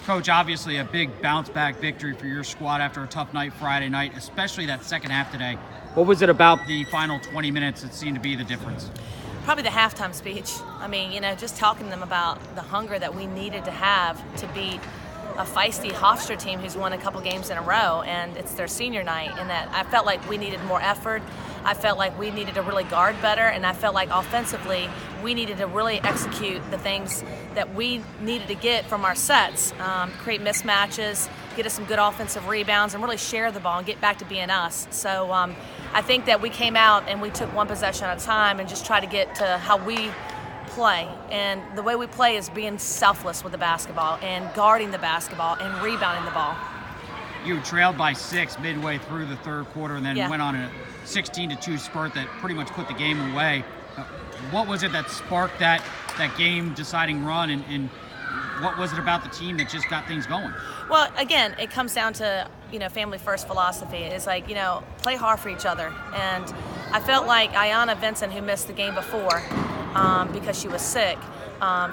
Coach, obviously a big bounce-back victory for your squad after a tough night Friday night, especially that second half today. What was it about the final 20 minutes that seemed to be the difference? Probably the halftime speech. I mean, just talking to them about the hunger that we needed to have to beat a feisty Hofstra team who's won a couple games in a row, and it's their senior night, and that I felt like we needed more effort. I felt like we needed to really guard better, and I felt like offensively we needed to really execute the things that we needed to get from our sets, create mismatches, get us some good offensive rebounds, and really share the ball and get back to being us. So I think that we came out and we took one possession at a time and just tried to get to how we play. And the way we play is being selfless with the basketball and guarding the basketball and rebounding the ball. You trailed by 6 midway through the third quarter and then went on a 16-2 spurt that pretty much put the game away. What was it that sparked that game-deciding run, and what was it about the team that just got things going? Well, again, it comes down to family-first philosophy. It's like, play hard for each other. And I felt like Ayanna Vincent, who missed the game before because she was sick,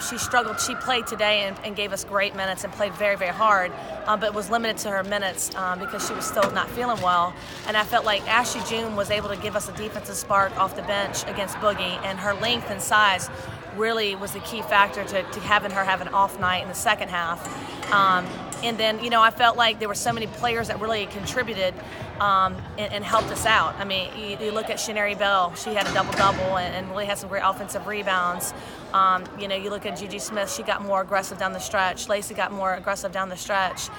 she struggled. She played today and gave us great minutes and played very, very hard, but was limited to her minutes because she was still not feeling well. And I felt like Ashley June was able to give us a defensive spark off the bench against Boogie, and her length and size really was the key factor to having her have an off night in the second half. And then, I felt like there were so many players that really contributed and helped us out. I mean, you look at Shaneri Bell, she had a double-double and really had some great offensive rebounds. You look at Gigi Smith, she got more aggressive down the stretch. Lacey got more aggressive down the stretch.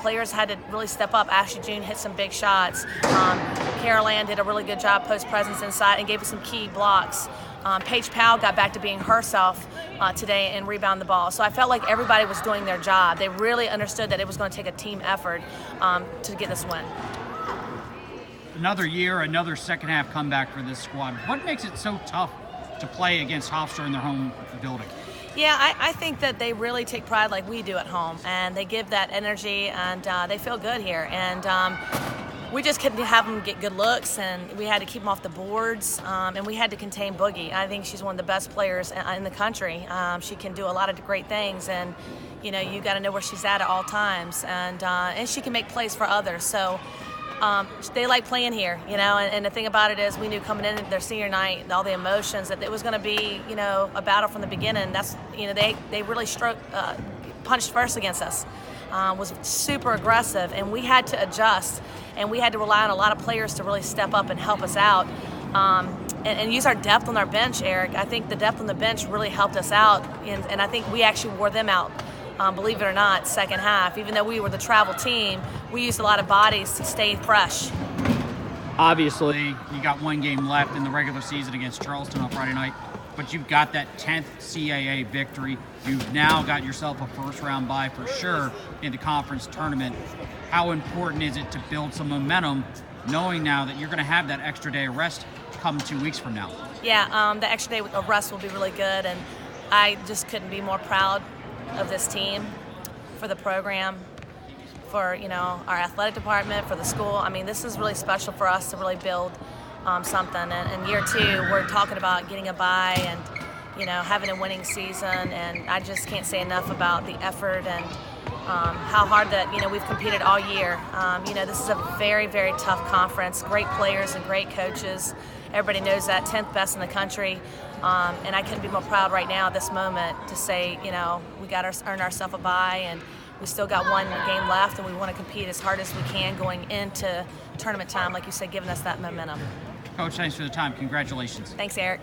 Players had to really step up. Ashley June hit some big shots. Carol Ann did a really good job post-presence inside and gave us some key blocks. Paige Powell got back to being herself today and rebound the ball. So I felt like everybody was doing their job. They really understood that it was going to take a team effort to get this win. Another year, another second half comeback for this squad. What makes it so tough to play against Hofstra in their home building? Yeah, I think that they really take pride like we do at home, and they give that energy, and they feel good here. And we just couldn't have them get good looks, and we had to keep them off the boards, and we had to contain Boogie. I think she's one of the best players in the country. She can do a lot of great things, and you got to know where she's at all times, and she can make plays for others. So they like playing here, and the thing about it is we knew coming in their senior night, all the emotions, that it was going to be, a battle from the beginning. That's, they really punched first against us. Was super aggressive, and we had to adjust, and we had to rely on a lot of players to really step up and help us out, and use our depth on our bench, Eric. I think the depth on the bench really helped us out, and I think we actually wore them out, believe it or not, second half. Even though we were the travel team, we used a lot of bodies to stay fresh. Obviously, you got one game left in the regular season against Charleston on Friday night, but you've got that 10th CAA victory. You've now got yourself a first-round bye for sure in the conference tournament. How important is it to build some momentum, knowing now that you're going to have that extra day of rest come 2 weeks from now? Yeah, the extra day of rest will be really good, and I just couldn't be more proud of this team, for the program, for our athletic department, for the school. I mean, this is really special for us to really build something. And in year 2, we're talking about getting a bye and having a winning season, and I just can't say enough about the effort and how hard that we've competed all year. This is a very, very tough conference. Great players and great coaches. Everybody knows that, 10th best in the country. And I couldn't be more proud right now at this moment to say, we got to earn ourselves a bye, and we still got one game left, and we want to compete as hard as we can going into tournament time, like you said, giving us that momentum. Coach, thanks for the time. Congratulations. Thanks, Eric.